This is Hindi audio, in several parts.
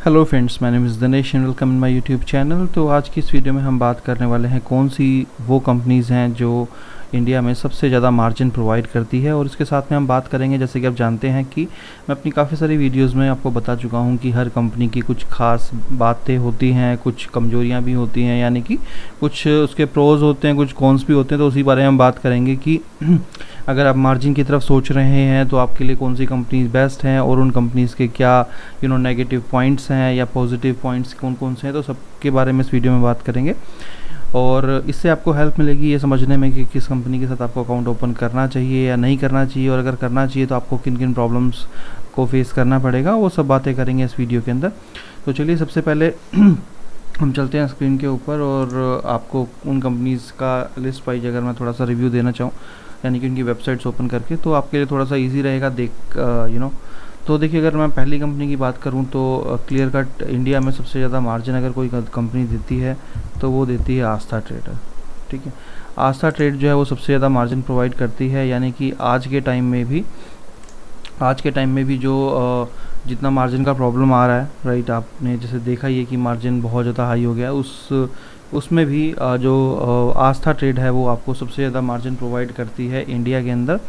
Hello friends, my name is Dinesh and welcome in my YouTube channel. तो आज की इस वीडियो में हम बात करने वाले हैं कौन सी वो कंपनीज़ हैं जो इंडिया में सबसे ज़्यादा मार्जिन प्रोवाइड करती है। और इसके साथ में हम बात करेंगे, जैसे कि आप जानते हैं कि मैं अपनी काफ़ी सारी वीडियोस में आपको बता चुका हूं कि हर कंपनी की कुछ खास बातें होती हैं, कुछ कमजोरियां भी होती हैं, यानी कि कुछ उसके प्रोज होते हैं, कुछ कॉन्स भी होते हैं। तो उसी बारे में हम बात करेंगे कि अगर आप मार्जिन की तरफ सोच रहे हैं तो आपके लिए कौन सी कंपनीज बेस्ट हैं और उन कंपनीज़ के क्या नेगेटिव पॉइंट्स हैं या पॉजिटिव पॉइंट्स कौन कौन से हैं, तो सबके बारे में इस वीडियो में बात करेंगे। और इससे आपको हेल्प मिलेगी ये समझने में कि किस कंपनी के साथ आपको अकाउंट ओपन करना चाहिए या नहीं करना चाहिए, और अगर करना चाहिए तो आपको किन किन प्रॉब्लम्स को फेस करना पड़ेगा, वो सब बातें करेंगे इस वीडियो के अंदर। तो चलिए सबसे पहले हम चलते हैं स्क्रीन के ऊपर और आपको उन कंपनीज़ का लिस्ट वाइज अगर मैं थोड़ा सा रिव्यू देना चाहूँ, यानी कि उनकी वेबसाइट्स ओपन करके, तो आपके लिए थोड़ा सा ईजी रहेगा तो देखिए, अगर मैं पहली कंपनी की बात करूं तो क्लियर कट इंडिया में सबसे ज़्यादा मार्जिन अगर कोई कंपनी देती है तो वो देती है आस्था ट्रेडर। ठीक है, आस्था ट्रेड जो है वो सबसे ज़्यादा मार्जिन प्रोवाइड करती है, यानी कि आज के टाइम में भी जो जितना मार्जिन का प्रॉब्लम आ रहा है, राइट, आपने जैसे देखा ही है कि मार्जिन बहुत ज़्यादा हाई हो गया है, उसमें भी जो आस्था ट्रेड है वो आपको सबसे ज़्यादा मार्जिन प्रोवाइड करती है इंडिया के अंदर।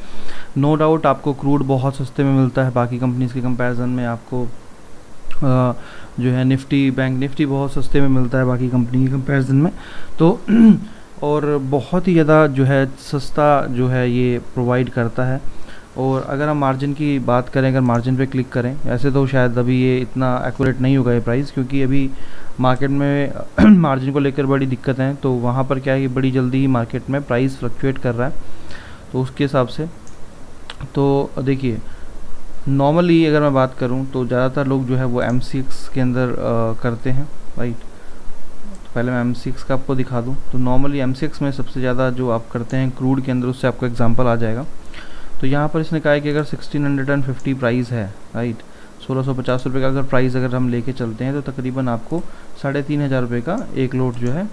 नो डाउट आपको क्रूड बहुत सस्ते में मिलता है बाकी कंपनीज़ के कंपैरिजन में। आपको जो है बैंक निफ्टी बहुत सस्ते में मिलता है बाकी कंपनी के कंपैरिजन में। तो और बहुत ही ज़्यादा जो है सस्ता जो है ये प्रोवाइड करता है। और अगर हम मार्जिन की बात करें, अगर मार्जिन पे क्लिक करें, ऐसे तो शायद अभी ये इतना एक्यूरेट नहीं होगा ये प्राइस, क्योंकि अभी मार्केट में मार्जिन को लेकर बड़ी दिक्कत है। तो वहाँ पर क्या है कि बड़ी जल्दी ही मार्केट में प्राइस फ्लक्चुएट कर रहा है, तो उसके हिसाब से तो देखिए, नॉर्मली अगर मैं बात करूं तो ज़्यादातर लोग जो है वो M6 के अंदर करते हैं, राइट। तो पहले मैं M6 का आपको दिखा दूं, तो नॉर्मली M6 में सबसे ज़्यादा जो आप करते हैं क्रूड के अंदर, उससे आपको एग्जांपल आ जाएगा। तो यहाँ पर इसने कहा है कि अगर 1650 प्राइस है, राइट, 1650 रुपये का अगर प्राइस अगर हम लेके चलते हैं तो तकरीबन आपको 3500 रुपये का एक लोट जो है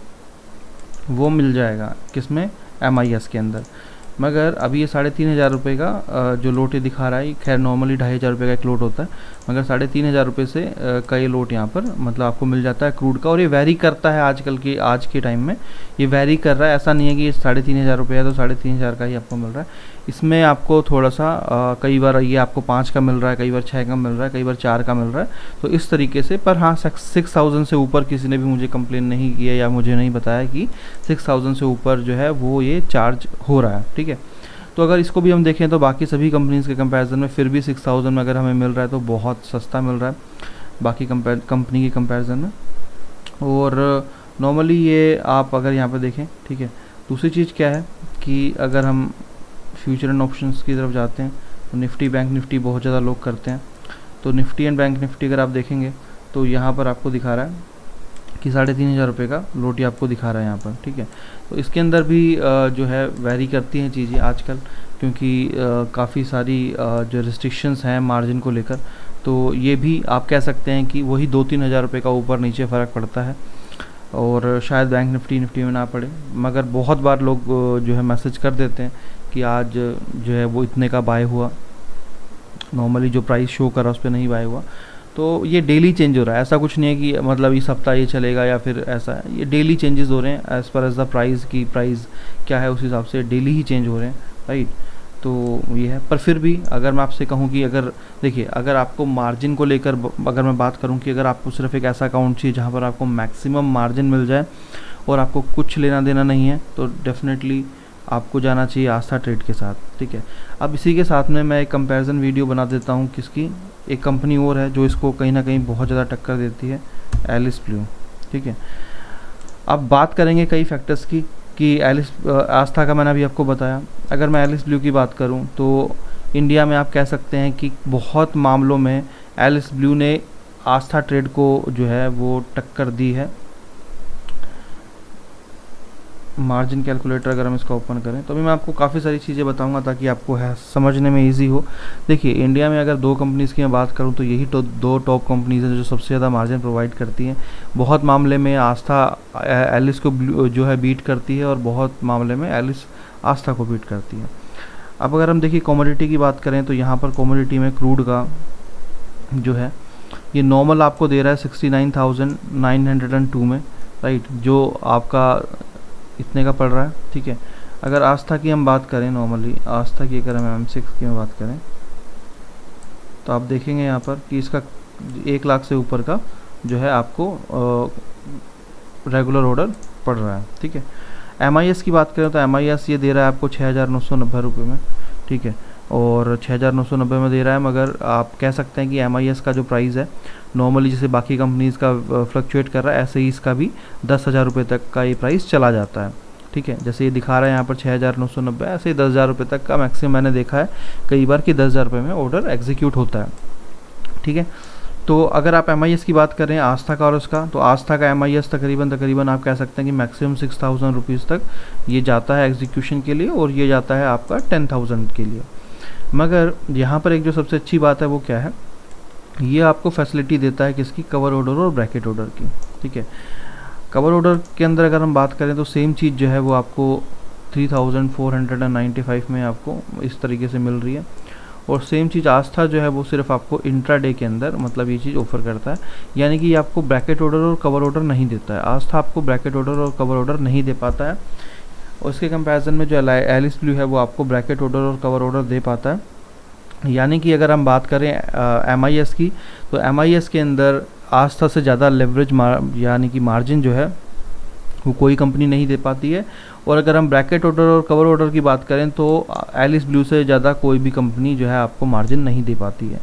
वो मिल जाएगा, किसमें, MIS के अंदर। मगर अभी ये 3500 रुपये का जो लोट ये दिखा रहा है, खैर नॉर्मली 2500 रुपये का एक लोट होता है, मगर 3500 रुपये से का ये लोट यहाँ पर मतलब आपको मिल जाता है क्रूड का। और ये वैरी करता है आज के टाइम में, ये वैरी कर रहा है। ऐसा नहीं है कि ये 3500 रुपये है तो 3500 का ही आपको मिल रहा है। इसमें आपको थोड़ा सा कई बार ये आपको 5 का मिल रहा है, कई बार 6 का मिल रहा है, कई बार 4 का मिल रहा है, तो इस तरीके से। पर हाँ, 6000 से ऊपर किसी ने भी मुझे कंप्लेन नहीं किया या मुझे नहीं बताया कि 6000 से ऊपर जो है वो ये चार्ज हो रहा है। ठीक है, तो अगर इसको भी हम देखें तो बाकी सभी कंपनीज़ के कंपैरिजन में फिर भी 6000 में अगर हमें मिल रहा है तो बहुत सस्ता मिल रहा है बाकी कंपनी के कंपैरिजन में। और नॉर्मली ये आप अगर यहाँ पर देखें, ठीक है। दूसरी चीज़ क्या है कि अगर हम फ्यूचर एंड ऑप्शंस की तरफ जाते हैं तो निफ्टी, बैंक निफ्टी बहुत ज़्यादा लोग करते हैं। तो निफ्टी एंड बैंक निफ्टी अगर आप देखेंगे तो यहाँ पर आपको दिखा रहा है कि 3500 रुपये का लोटी आपको दिखा रहा है यहाँ पर। ठीक है, तो इसके अंदर भी जो है वैरी करती हैं चीज़ें आजकल, क्योंकि काफ़ी सारी जो रिस्ट्रिक्शंस हैं मार्जिन को लेकर, तो ये भी आप कह सकते हैं कि वही 2-3 हज़ार रुपये का ऊपर नीचे फ़र्क पड़ता है, और शायद बैंक निफ्टी में ना पड़े। मगर बहुत बार लोग जो है मैसेज कर देते हैं कि आज जो है वो इतने का बाय हुआ, नॉर्मली जो प्राइस शो कर रहा है उस पर नहीं बाय हुआ। तो ये डेली चेंज हो रहा है, ऐसा कुछ नहीं है कि मतलब इस हफ्ता ये चलेगा या फिर ऐसा है, ये डेली चेंजेस हो रहे हैं as per as the price की प्राइस क्या है उस हिसाब से डेली ही चेंज हो रहे हैं, राइट। तो ये है। पर फिर भी अगर मैं आपसे कहूँ कि अगर देखिए, अगर आपको मार्जिन को लेकर अगर मैं बात करूँ कि अगर आपको सिर्फ एक ऐसा अकाउंट चाहिए जहाँ पर आपको मैक्सिमम मार्जिन मिल जाए और आपको कुछ लेना देना नहीं है, तो डेफिनेटली आपको जाना चाहिए आस्था ट्रेड के साथ। ठीक है, अब इसी के साथ में मैं एक कंपैरिजन वीडियो बना देता हूँ किसकी, एक कंपनी और है जो इसको कहीं ना कहीं बहुत ज़्यादा टक्कर देती है, एलिस ब्लू। ठीक है, अब बात करेंगे कई फैक्टर्स की कि आस्था का मैंने अभी आपको बताया। अगर मैं एलिस ब्लू की बात करूं तो इंडिया में आप कह सकते हैं कि बहुत मामलों में एलिस ब्लू ने आस्था ट्रेड को जो है वो टक्कर दी है। मार्जिन कैलकुलेटर अगर हम इसका ओपन करें तो अभी मैं आपको काफ़ी सारी चीज़ें बताऊंगा ताकि आपको है समझने में इजी हो। देखिए, इंडिया में अगर 2 कंपनीज़ की मैं बात करूं तो यही तो 2 टॉप कंपनीज़ हैं जो सबसे ज़्यादा मार्जिन प्रोवाइड करती हैं। बहुत मामले में आस्था एलिस को जो है बीट करती है और बहुत मामले में एलिस आस्था को बीट करती है। अब अगर हम देखिए कमोडिटी की बात करें तो यहाँ पर कमोडिटी में क्रूड का जो है ये नॉर्मल आपको दे रहा है 69,902 में, राइट, जो आपका इतने का पड़ रहा है, ठीक है। अगर आस्था की हम बात करें, नॉर्मली आस्था की अगर हम M6 की हम बात करें तो आप देखेंगे यहाँ पर कि इसका 1 लाख से ऊपर का जो है आपको रेगुलर ऑर्डर पड़ रहा है, ठीक है। MIS की बात करें तो MIS ये दे रहा है आपको 6,990 रुपये में, ठीक है, और 6,990 में दे रहा है, मगर आप कह सकते हैं कि MIS का जो प्राइस है नॉर्मली जैसे बाकी कंपनीज़ का फ्लक्चुएट कर रहा है, ऐसे ही इसका भी 10,000 रुपये तक का ये प्राइस चला जाता है, ठीक है। जैसे ये दिखा रहा है यहाँ पर 6,990, ऐसे ही 10,000 रुपये तक का मैक्सिमम मैंने देखा है कई बार कि 10,000 रुपये में ऑर्डर एग्जीक्यूट होता है, ठीक है। तो अगर आप MIS की बात करें आस्था का और उसका, तो आस्था का MIS तकरीबन आप कह सकते हैं कि मैक्सिमम 6,000 रुपीज़ तक ये जाता है एग्जीक्यूशन के लिए, और ये जाता है आपका 10,000 के लिए। मगर यहाँ पर एक जो सबसे अच्छी बात है वो क्या है, ये आपको फैसिलिटी देता है किसकी, कवर ऑर्डर और ब्रैकेट ऑर्डर की, ठीक है। कवर ऑर्डर के अंदर अगर हम बात करें तो सेम चीज़ जो है वो आपको 3,495 में आपको इस तरीके से मिल रही है, और सेम चीज़ आस्था जो है वो सिर्फ आपको इंट्राडे के अंदर मतलब ये चीज़ ऑफर करता है, यानी कि ये आपको ब्रैकेट ऑर्डर और कवर ऑर्डर नहीं देता है। आस्था आपको ब्रैकेट ऑर्डर और कवर ऑर्डर नहीं दे पाता है, और इसके कंपैरिजन में जो एलिस ब्लू है वो आपको ब्रैकेट ऑर्डर और कवर ऑर्डर दे पाता है। यानी कि अगर हम बात करें MIS की, तो MIS के अंदर आस्था से ज़्यादा लेवरेज यानी कि मार्जिन जो है वो कोई कंपनी नहीं दे पाती है, और अगर हम ब्रैकेट ऑर्डर और कवर ऑर्डर की बात करें तो एलिस ब्लू से ज़्यादा कोई भी कंपनी जो है आपको मार्जिन नहीं दे पाती है।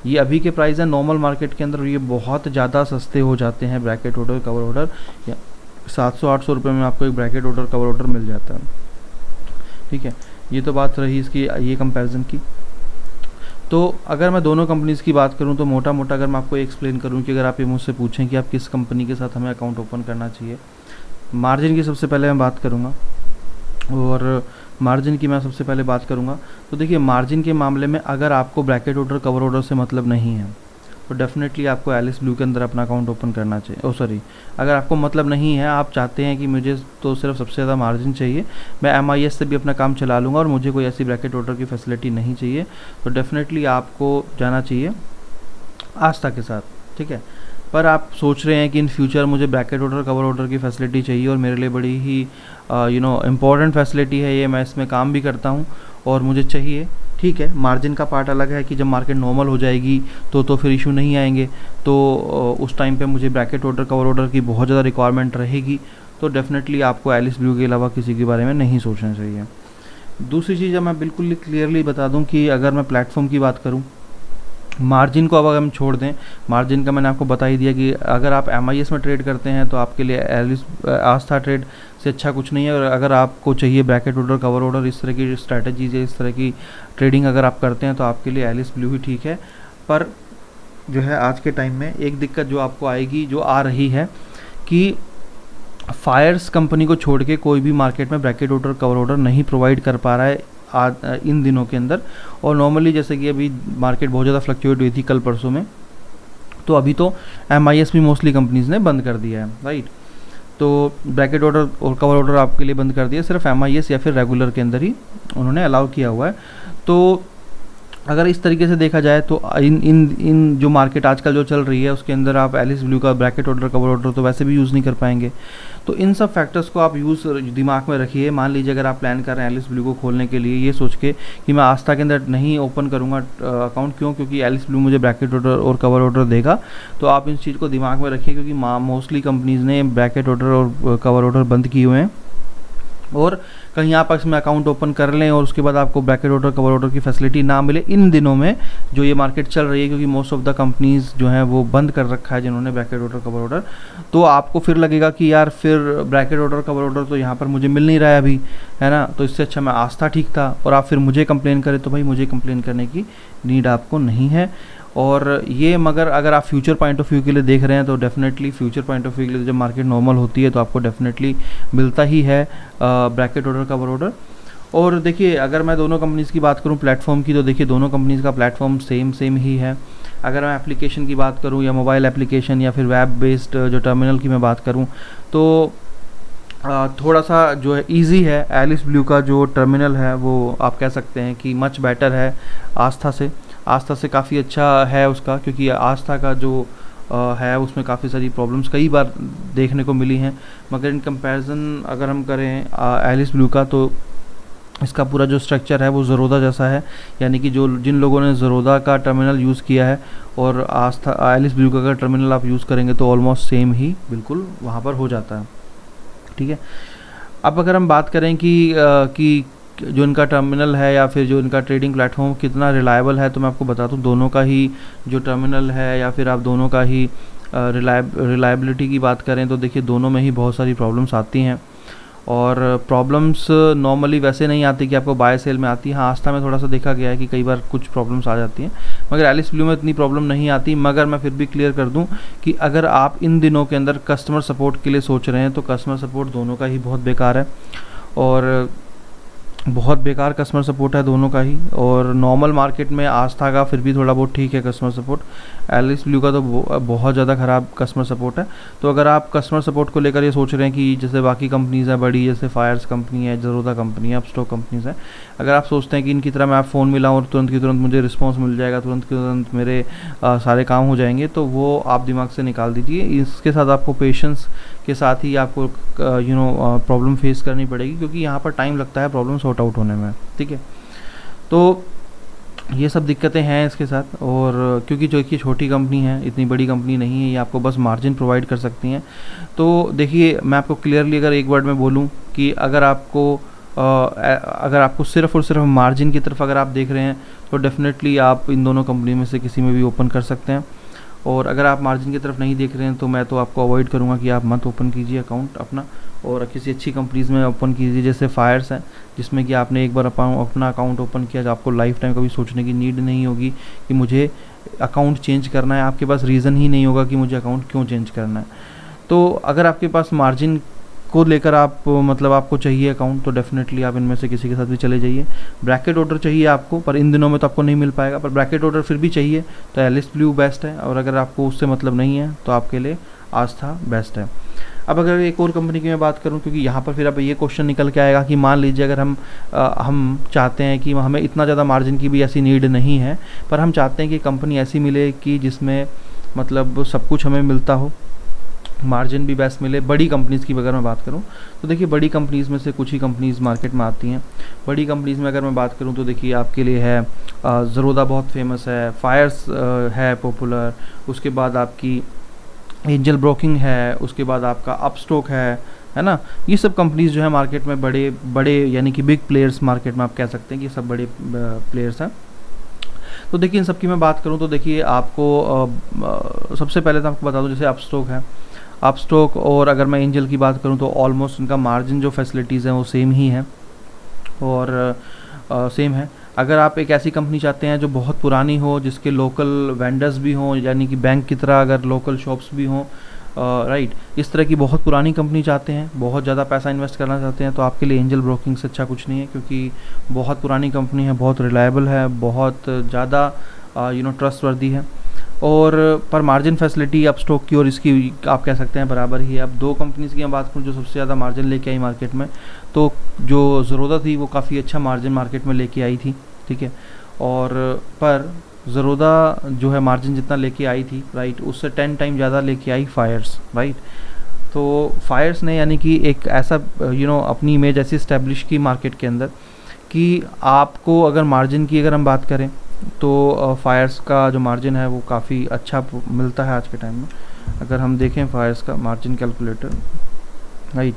ये अभी के प्राइस है नॉर्मल मार्केट के अंदर, ये बहुत ज़्यादा सस्ते हो जाते हैं ब्रैकेट ऑर्डर कवर ऑर्डर, 700-800 रुपये में आपको एक ब्रैकेट ऑर्डर कवर ऑर्डर मिल जाता है, ठीक है। ये तो बात रही इसकी ये कंपैरिजन की। तो अगर मैं दोनों कंपनीज़ की बात करूं तो मोटा मोटा अगर मैं आपको एक्सप्लेन करूं कि अगर आप ये मुझसे पूछें कि आप किस कंपनी के साथ हमें अकाउंट ओपन करना चाहिए, मार्जिन की सबसे पहले मैं बात करूंगा, और मार्जिन की मैं सबसे पहले बात करूंगा तो देखिए मार्जिन के मामले में अगर आपको ब्रैकेट ऑर्डर कवर ऑर्डर से मतलब नहीं है तो डेफिनेटली आपको एलिस ब्लू के अंदर अपना अकाउंट ओपन करना चाहिए। अगर आपको मतलब नहीं है, आप चाहते हैं कि मुझे तो सिर्फ सबसे ज़्यादा मार्जिन चाहिए, मैं MIS से भी अपना काम चला लूँगा और मुझे कोई ऐसी ब्रैकेट ऑर्डर की फैसिलिटी नहीं चाहिए, तो डेफिनेटली आपको जाना चाहिए आस्था के साथ, ठीक है। पर आप सोच रहे हैं कि इन फ्यूचर मुझे ब्रैकेट ऑर्डर कवर ऑर्डर की फैसिलिटी चाहिए और मेरे लिए बड़ी ही इम्पॉर्टेंट फैसिलिटी है ये, मैं इसमें काम भी करता हूँ और मुझे चाहिए, ठीक है। मार्जिन का पार्ट अलग है कि जब मार्केट नॉर्मल हो जाएगी तो फिर इशू नहीं आएंगे, तो उस टाइम पे मुझे ब्रैकेट ऑर्डर कवर ऑर्डर की बहुत ज़्यादा रिक्वायरमेंट रहेगी, तो डेफिनेटली आपको एलिस ब्लू के अलावा किसी के बारे में नहीं सोचना चाहिए। दूसरी चीज़ मैं बिल्कुल क्लियरली बता दूं कि अगर मैं प्लेटफॉर्म की बात करूं, मार्जिन को अब अगर हम छोड़ दें, मार्जिन का मैंने आपको बता ही दिया कि अगर आप MIS में ट्रेड करते हैं तो आपके लिए आस्था ट्रेड से अच्छा कुछ नहीं है, और अगर आपको चाहिए ब्रैकेट ऑर्डर कवर ऑर्डर इस तरह की स्ट्रैटेजीज या इस तरह की ट्रेडिंग अगर आप करते हैं तो आपके लिए एलिस ब्लू ही ठीक है। पर जो है आज के टाइम में एक दिक्कत जो आपको आएगी, जो आ रही है, कि फायर्स कंपनी को छोड़ के कोई भी मार्केट में ब्रैकेट ऑर्डर कवर ऑर्डर नहीं प्रोवाइड कर पा रहा है इन दिनों के अंदर। और नॉर्मली जैसे कि अभी मार्केट बहुत ज़्यादा फ्लक्चुएट हुई थी कल परसों में, तो अभी तो MIS भी मोस्टली कंपनीज़ ने बंद कर दिया है, राइट। तो ब्रैकेट ऑर्डर और कवर ऑर्डर आपके लिए बंद कर दिया, सिर्फ MIS या फिर रेगुलर के अंदर ही उन्होंने अलाउ किया हुआ है। तो अगर इस तरीके से देखा जाए तो इन जो मार्केट आजकल जो चल रही है उसके अंदर आप एलिस ब्लू का ब्रैकेट ऑर्डर कवर ऑर्डर तो वैसे भी यूज़ नहीं कर पाएंगे। तो इन सब फैक्टर्स को आप दिमाग में रखिए। मान लीजिए अगर आप प्लान कर रहे हैं एलिस ब्लू को खोलने के लिए, ये सोच के कि मैं आस्था के अंदर नहीं ओपन करूँगा अकाउंट, क्योंकि एलिस ब्लू मुझे ब्रैकेट ऑर्डर और कवर ऑर्डर देगा, तो आप इस चीज़ को दिमाग में रखिए, क्योंकि मोस्टली कंपनीज़ ने ब्रैकेट ऑर्डर और कवर ऑर्डर बंद किए हुए हैं। और कहीं आप इसमें अकाउंट ओपन कर लें और उसके बाद आपको ब्रैकेट ऑर्डर कवर ऑर्डर की फैसिलिटी ना मिले इन दिनों में जो ये मार्केट चल रही है, क्योंकि मोस्ट ऑफ द कंपनीज़ जो हैं वो बंद कर रखा है जिन्होंने ब्रैकेट ऑर्डर कवर ऑर्डर, तो आपको फिर लगेगा कि यार फिर ब्रैकेट ऑर्डर कवर ऑर्डर तो यहाँ पर मुझे मिल नहीं रहा है अभी, है ना, तो इससे अच्छा मैं आस्था ठीक था, और आप फिर मुझे कंप्लेन करें तो भाई मुझे कंप्लेन करने की नीड आपको नहीं है। और ये मगर अगर आप फ्यूचर पॉइंट ऑफ व्यू के लिए देख रहे हैं तो definitely future point of view के लिए जब मार्केट नॉर्मल होती है तो आपको डेफिनेटली मिलता ही है ब्रैकेट ऑर्डर कवर ऑर्डर। और देखिए अगर मैं दोनों कंपनीज़ की बात करूं प्लेटफॉर्म की, तो देखिए दोनों कंपनीज़ का प्लेटफॉर्म सेम ही है। अगर मैं एप्लीकेशन की बात करूं या मोबाइल एप्लीकेशन या फिर वेब बेस्ड जो टर्मिनल की मैं बात करूं, तो थोड़ा सा जो है इजी है। एलिस ब्लू का जो टर्मिनल है वो आप कह सकते हैं कि मच बेटर है आस्था से। आस्था से काफ़ी अच्छा है उसका, क्योंकि आस्था का जो है उसमें काफ़ी सारी प्रॉब्लम्स कई बार देखने को मिली हैं, मगर इन कंपैरिजन अगर हम करें एलिस ब्लू का, तो इसका पूरा जो स्ट्रक्चर है वो ज़रोदा जैसा है। यानी कि जो जिन लोगों ने ज़रोदा का टर्मिनल यूज़ किया है और आस्था एलिस ब्लू का टर्मिनल आप यूज़ करेंगे तो ऑलमोस्ट सेम ही बिल्कुल वहाँ पर हो जाता है। ठीक है, अब अगर हम बात करें कि जो इनका टर्मिनल है या फिर जो इनका ट्रेडिंग प्लेटफॉर्म कितना रिलायबल है, तो मैं आपको बता दूं दोनों का ही जो टर्मिनल है या फिर आप दोनों का ही रिलायबिलिटी की बात करें तो देखिए दोनों में ही बहुत सारी प्रॉब्लम्स आती हैं। और प्रॉब्लम्स नॉर्मली वैसे नहीं आती कि आपको बाय सेल में आती है। हाँ, आस्था में थोड़ा सा देखा गया है कि कई बार कुछ प्रॉब्लम्स आ जाती हैं, मगर एलिस ब्लू में इतनी प्रॉब्लम नहीं आती। मगर मैं फिर भी क्लियर कर दूं कि अगर आप इन दिनों के अंदर कस्टमर सपोर्ट के लिए सोच रहे हैं तो कस्टमर सपोर्ट दोनों का ही बहुत बेकार है, और बहुत बेकार कस्टमर सपोर्ट है दोनों का ही। और नॉर्मल मार्केट में आस्था का फिर भी थोड़ा बहुत ठीक है कस्टमर सपोर्ट, एलिस ब्लू का तो बहुत ज़्यादा ख़राब कस्टमर सपोर्ट है। तो अगर आप कस्टमर सपोर्ट को लेकर ये सोच रहे हैं कि जैसे बाकी कंपनीज़ हैं बड़ी, जैसे फायर्स कंपनी है, ज़रोदा कंपनी है, अपस्टॉक कंपनीज़ हैं, अगर आप सोचते हैं कि इनकी तरह मैं आप फ़ोन मिलाऊँ और तुरंत की तुरंत मुझे रिस्पॉन्स मिल जाएगा, तुरंत की तुरंत मेरे सारे काम हो जाएंगे, तो वो आप दिमाग से निकाल दीजिए। इसके साथ आपको पेशेंस के साथ ही आपको प्रॉब्लम फेस करनी पड़ेगी, क्योंकि यहाँ पर टाइम लगता है प्रॉब्लम सॉर्ट आउट होने में। ठीक है, तो ये सब दिक्कतें हैं इसके साथ। और क्योंकि जो कि छोटी कंपनी है, इतनी बड़ी कंपनी नहीं है, ये आपको बस मार्जिन प्रोवाइड कर सकती हैं। तो देखिए मैं आपको क्लियरली अगर एक वर्ड में बोलूँ कि अगर आपको सिर्फ़ और सिर्फ मार्जिन की तरफ अगर आप देख रहे हैं तो डेफिनेटली आप इन दोनों कंपनी में से किसी में भी ओपन कर सकते हैं। और अगर आप मार्जिन की तरफ नहीं देख रहे हैं तो मैं तो आपको अवॉइड करूंगा कि आप मत ओपन कीजिए अकाउंट अपना, और किसी अच्छी कंपनीज़ में ओपन कीजिए, जैसे फायर्स है जिसमें कि आपने एक बार अपना अकाउंट ओपन किया तो आपको लाइफ टाइम कभी सोचने की नीड नहीं होगी कि मुझे अकाउंट चेंज करना है। आपके पास रीज़न ही नहीं होगा कि मुझे अकाउंट क्यों चेंज करना है। तो अगर आपके पास मार्जिन को लेकर मतलब आपको चाहिए अकाउंट, तो डेफिनेटली आप इनमें से किसी के साथ भी चले जाइए। ब्रैकेट ऑर्डर चाहिए आपको, पर इन दिनों में तो आपको नहीं मिल पाएगा, पर ब्रैकेट ऑर्डर फिर भी चाहिए तो एलिस ब्लू बेस्ट है। और अगर आपको उससे मतलब नहीं है तो आपके लिए आस्था बेस्ट है। अब अगर एक और कंपनी की मैं बात करूं, क्योंकि यहाँ पर फिर अब ये क्वेश्चन निकल के आएगा कि मान लीजिए अगर हम चाहते हैं कि हमें इतना ज़्यादा मार्जिन की भी ऐसी नीड नहीं है, पर हम चाहते हैं कि कंपनी ऐसी मिले कि जिसमें मतलब सब कुछ हमें मिलता हो, मार्जिन भी बेस्ट मिले। बड़ी कंपनीज़ की अगर मैं बात करूं तो देखिए बड़ी कंपनीज़ में से कुछ ही कंपनीज़ मार्केट में आती हैं। बड़ी कंपनीज़ में अगर मैं बात करूं तो देखिए आपके लिए है ज़रोदा बहुत फेमस है, फायर्स है पॉपुलर, उसके बाद आपकी एंजल ब्रोकिंग है, उसके बाद आपका अपस्टॉक है ना। ये सब कंपनीज़ जो है मार्केट में बड़े बड़े यानी कि बिग प्लेयर्स मार्केट में आप कह सकते हैं कि सब बड़े प्लेयर्स हैं। तो देखिए इन सब की मैं बात करूं तो देखिए आपको सबसे पहले तो आपको बता दूं, जैसे अपस्टॉक और अगर मैं एंजल की बात करूं तो ऑलमोस्ट उनका मार्जिन जो फैसिलिटीज़ हैं वो सेम ही है और सेम है। अगर आप एक ऐसी कंपनी चाहते हैं जो बहुत पुरानी हो, जिसके लोकल वेंडर्स भी हों, यानी कि बैंक की तरह अगर लोकल शॉप्स भी हों, राइट, इस तरह की बहुत पुरानी कंपनी चाहते हैं, बहुत ज़्यादा पैसा इन्वेस्ट करना चाहते हैं, तो आपके लिए एंजल ब्रोकिंग से अच्छा कुछ नहीं है, क्योंकि बहुत पुरानी कंपनी है, बहुत रिलायबल है, बहुत ज़्यादा ट्रस्टवर्दी है। और पर मार्जिन फैसिलिटी अपस्टॉक की और इसकी आप कह सकते हैं बराबर ही है। अब दो कंपनीज़ की मैं बात करूँ जो सबसे ज़्यादा मार्जिन लेके आई मार्केट में, तो जो ज़रोदा थी वो काफ़ी अच्छा मार्जिन मार्केट में लेके आई थी, ठीक है। और पर ज़रोदा जो है मार्जिन जितना लेके आई थी, राइट, उससे 10 टाइम ज़्यादा लेके आई फायर्स, राइट। तो फायर्स ने यानी कि एक ऐसा अपनी इमेज ऐसी इस्टेब्लिश की मार्केट के अंदर कि आपको अगर मार्जिन की अगर हम बात करें तो फायर्स का जो मार्जिन है वो काफ़ी अच्छा मिलता है आज के टाइम में। अगर हम देखें फायर्स का मार्जिन कैलकुलेटर, राइट,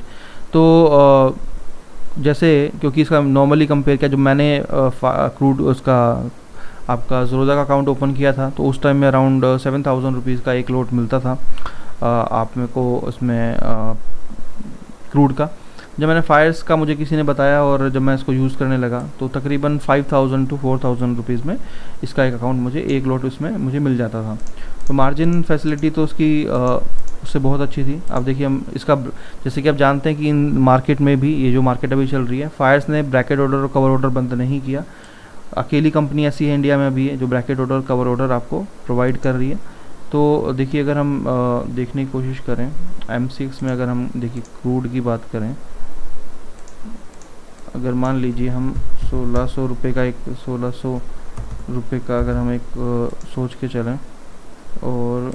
तो जैसे क्योंकि इसका नॉर्मली कंपेयर किया, जो मैंने क्रूड उसका आपका ज़रोदा का अकाउंट ओपन किया था तो उस टाइम में अराउंड 7,000 रुपीज़ का एक लोट मिलता था आप मेरे को उसमें क्रूड का। जब मैंने फायर्स का मुझे किसी ने बताया और जब मैं इसको यूज़ करने लगा तो तकरीबन 5,000 to 4,000 रुपीज़ में इसका एक अकाउंट मुझे एक लोट उसमें मुझे मिल जाता था। तो मार्जिन फैसिलिटी तो उसकी उससे बहुत अच्छी थी। अब देखिए हम इसका जैसे कि आप जानते हैं कि इन मार्केट में भी ये जो मार्केट अभी चल रही है, फायर्स ने ब्रैकेट ऑर्डर और कवर ऑर्डर बंद नहीं किया। अकेली कंपनी ऐसी है इंडिया में अभी है जो ब्रैकेट ऑर्डर और कवर ऑर्डर आपको प्रोवाइड कर रही है। तो देखिए अगर हम देखने की कोशिश करें M6 में, अगर हम देखिए क्रूड की बात करें, अगर मान लीजिए हम 1,600 रुपये का एक 1600 रुपए का अगर हम एक सोच के चलें, और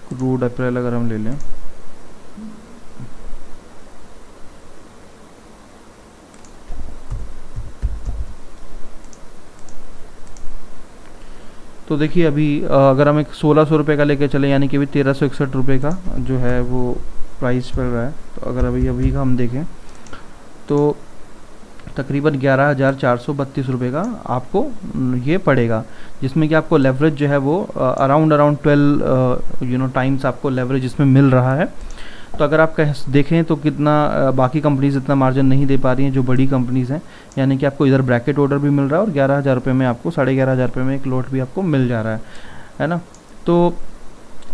क्रूड अप्रैल अगर हम ले लें, तो देखिए अभी अगर हम एक 1600 रुपये का लेके चले, यानी कि अभी 1361 रुपये का जो है वो प्राइस पड़ रहा है। तो अगर अभी का हम देखें तो तकरीबन 11,432 रुपये का आपको ये पड़ेगा, जिसमें कि आपको लेवरेज जो है वो अराउंड 12 टाइम्स आपको लेवरेज इसमें मिल रहा है। तो अगर आप देखें तो कितना बाकी कंपनीज इतना मार्जिन नहीं दे पा रही हैं जो बड़ी कंपनीज़ हैं, यानी कि आपको इधर ब्रैकेट ऑर्डर भी मिल रहा है और 11,000 रुपये में आपको 11,500 रुपये में एक लॉट भी आपको मिल जा रहा है ना। तो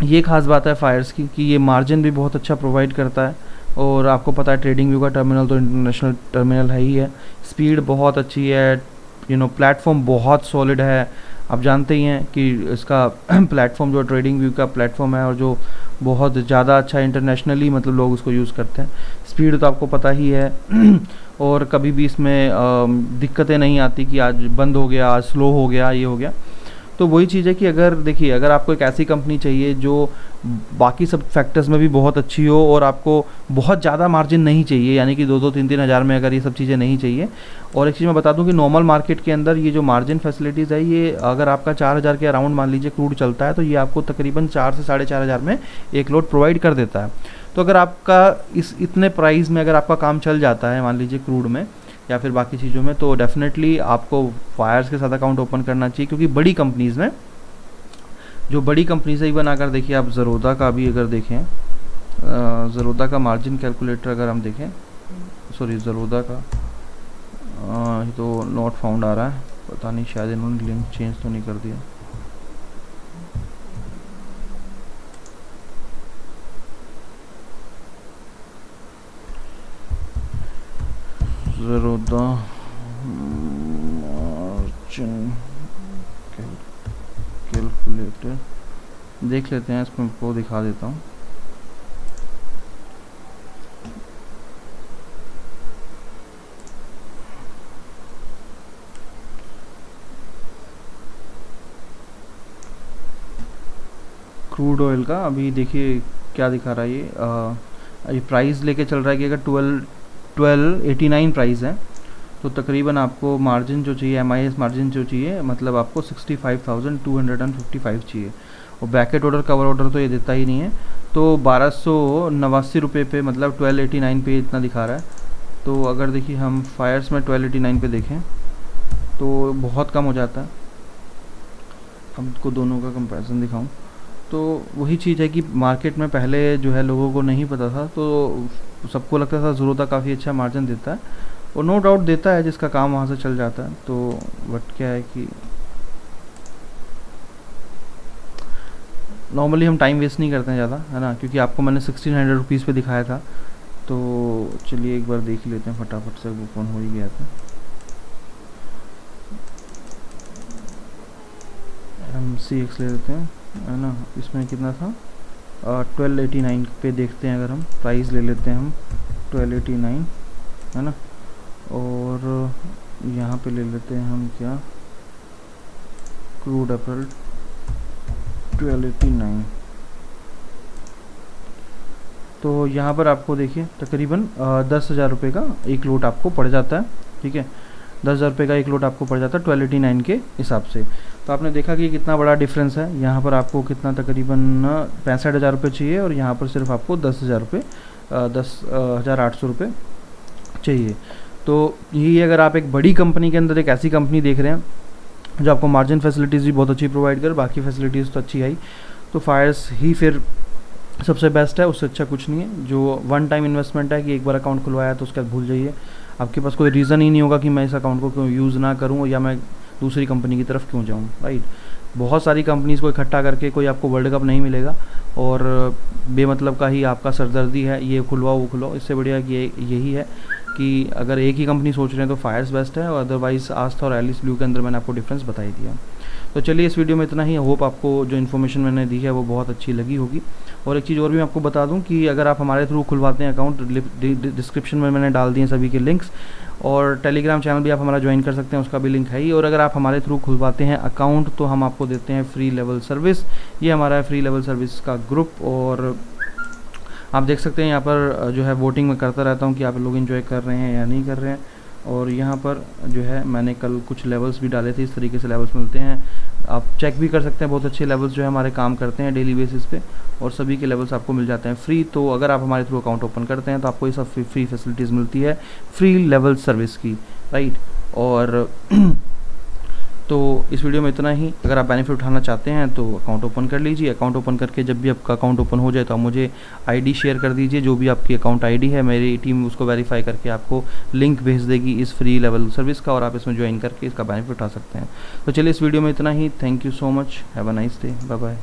ये खास बात है फायर्स की कि ये मार्जिन भी बहुत अच्छा प्रोवाइड करता है, और आपको पता है ट्रेडिंग व्यू का टर्मिनल तो इंटरनेशनल टर्मिनल है ही है, स्पीड बहुत अच्छी है, प्लेटफॉर्म बहुत सॉलिड है। आप जानते ही हैं कि इसका प्लेटफॉर्म जो ट्रेडिंग व्यू का प्लेटफॉर्म है और जो बहुत ज़्यादा अच्छा इंटरनेशनली मतलब लोग उसको यूज़ करते हैं। स्पीड तो आपको पता ही है और कभी भी इसमें दिक्कतें नहीं आती कि आज बंद हो गया, आज स्लो हो गया, ये हो गया। तो वही चीज़ है कि अगर आपको एक ऐसी कंपनी चाहिए जो बाकी सब फैक्टर्स में भी बहुत अच्छी हो और आपको बहुत ज़्यादा मार्जिन नहीं चाहिए, यानी कि 2-3 हज़ार में अगर ये सब चीज़ें नहीं चाहिए। और एक चीज़ मैं बता दूं कि नॉर्मल मार्केट के अंदर ये जो मार्जिन फैसिलिटीज़ है, ये अगर आपका 4,000 के अराउंड मान लीजिए क्रूड चलता है, तो ये आपको तकरीबन 4 से 4,500 में एक लोड प्रोवाइड कर देता है। तो अगर आपका इतने प्राइस में अगर आपका काम चल जाता है मान लीजिए क्रूड में या फिर बाकी चीज़ों में, तो डेफिनेटली आपको फायर्स के साथ अकाउंट ओपन करना चाहिए। क्योंकि बड़ी कंपनीज़ में, जो बड़ी कंपनीज है, इवन अगर देखिए आप ज़रोदा का भी अगर देखें, ज़रोदा का मार्जिन कैलकुलेटर अगर हम देखें, सॉरी ज़रोदा का तो नॉट फाउंड आ रहा है, पता नहीं शायद इन्होंने लिंक चेंज तो नहीं कर दिया। ज़रोदा मार्जिन कैलकुलेटर देख लेते हैं, इसमें आपको दिखा देता हूँ। क्रूड ऑयल का अभी देखिए क्या दिखा रहा है, ये प्राइस लेके चल रहा है कि अगर 1289 प्राइस है तो तकरीबन आपको मार्जिन जो चाहिए, MIS मार्जिन जो चाहिए, मतलब आपको 65,255 चाहिए। और ब्रैकेट ऑर्डर कवर ऑर्डर तो ये देता ही नहीं है, तो 1289 रुपये पे, मतलब 1289 पे इतना दिखा रहा है। तो अगर देखिए हम फायर्स में 1289 पे देखें तो बहुत कम हो जाता है। हमको दोनों का कंपैरिजन दिखाऊं तो वही चीज़ है कि मार्केट में पहले जो है लोगों को नहीं पता था, तो सबको लगता था ज़रोदा काफ़ी अच्छा मार्जिन देता है, और नो डाउट देता है जिसका काम वहाँ से चल जाता है। तो बट क्या है कि नॉर्मली हम टाइम वेस्ट नहीं करते हैं ज़्यादा, है ना, क्योंकि आपको मैंने 1600 रुपीज़ पे दिखाया था। तो चलिए एक बार देख लेते हैं फटाफट से, वो फ़ोन हो ही गया था। MCX ले लेते हैं, है ना, इसमें कितना था 1289 पे देखते हैं। अगर हम प्राइस ले लेते हैं हम 1289, है ना, और यहाँ पे ले लेते हैं हम क्या, क्रूड अप्रैल 1289। तो यहाँ पर आपको देखिए तकरीबन 10,000 रुपये का एक लोट आपको पड़ जाता है। ठीक है, 10,000 रुपये का एक लोट आपको पड़ जाता है 1289 के हिसाब से। तो आपने देखा कि कितना बड़ा डिफरेंस है। यहाँ पर आपको कितना तकरीबन 65,000 रुपये चाहिए और यहाँ पर सिर्फ आपको 10,000 रुपये 10,800 रुपये चाहिए। तो यही अगर आप एक बड़ी कंपनी के अंदर एक ऐसी कंपनी देख रहे हैं जो आपको मार्जिन फैसिलिटीज़ भी बहुत अच्छी प्रोवाइड करे, बाकी फैसिलिटीज़ तो अच्छी आई, तो फायर्स ही फिर सबसे बेस्ट है, उससे अच्छा कुछ नहीं है। जो वन टाइम इन्वेस्टमेंट है कि एक बार अकाउंट खुलवाया तो उसके बाद भूल जाइए, आपके पास कोई रीज़न ही नहीं होगा कि मैं इस अकाउंट को क्यों यूज़ ना करूँ या मैं दूसरी कंपनी की तरफ क्यों जाऊँ, राइट। बहुत सारी कंपनीज़ को इकट्ठा करके कोई आपको वर्ल्ड कप नहीं मिलेगा और बेमतलब का ही आपका सरदर्दी है, ये खुलवाओ वो खुलवाओ। इससे बढ़िया कि यही है कि अगर एक ही कंपनी सोच रहे हैं तो फायर्स बेस्ट है, और अदरवाइज़ आस्था और एलिस ब्लू के अंदर मैंने आपको डिफरेंस बता ही दिया। तो चलिए इस वीडियो में इतना ही। होप आपको जो इन्फॉर्मेशन मैंने दी है वो बहुत अच्छी लगी होगी। और एक चीज़ और भी मैं आपको बता दूं कि अगर आप हमारे थ्रू खुलवाते हैं अकाउंट, डिस्क्रिप्शन में मैंने डाल दिए सभी के लिंक्स, और टेलीग्राम चैनल भी आप हमारा ज्वाइन कर सकते हैं, उसका भी लिंक है ही। और अगर आप हमारे थ्रू खुलवाते हैं अकाउंट तो हम आपको देते हैं फ्री लेवल सर्विस। ये हमारा फ्री लेवल सर्विस का ग्रुप, और आप देख सकते हैं यहाँ पर जो है वोटिंग में करता रहता हूँ कि आप लोग एंजॉय कर रहे हैं या नहीं कर रहे हैं। और यहाँ पर जो है मैंने कल कुछ लेवल्स भी डाले थे, इस तरीके से लेवल्स मिलते हैं, आप चेक भी कर सकते हैं। बहुत अच्छे लेवल्स जो है हमारे काम करते हैं डेली बेसिस पे, और सभी के लेवल्स आपको मिल जाते हैं फ्री। तो अगर आप हमारे थ्रू अकाउंट ओपन करते हैं तो आपको ये सब फ्री फैसिलिटीज़ मिलती है फ्री लेवल सर्विस की, राइट। और तो इस वीडियो में इतना ही। अगर आप बेनिफिट उठाना चाहते हैं तो अकाउंट ओपन कर लीजिए। अकाउंट ओपन करके जब भी आपका अकाउंट ओपन हो जाए तो आप मुझे आईडी शेयर कर दीजिए, जो भी आपकी अकाउंट आईडी है, मेरी टीम उसको वेरीफाई करके आपको लिंक भेज देगी इस फ्री लेवल सर्विस का, और आप इसमें ज्वाइन करके इसका बेनिफिट उठा सकते हैं। तो चलिए इस वीडियो में इतना ही। Thank you so much, have a nice day, bye bye.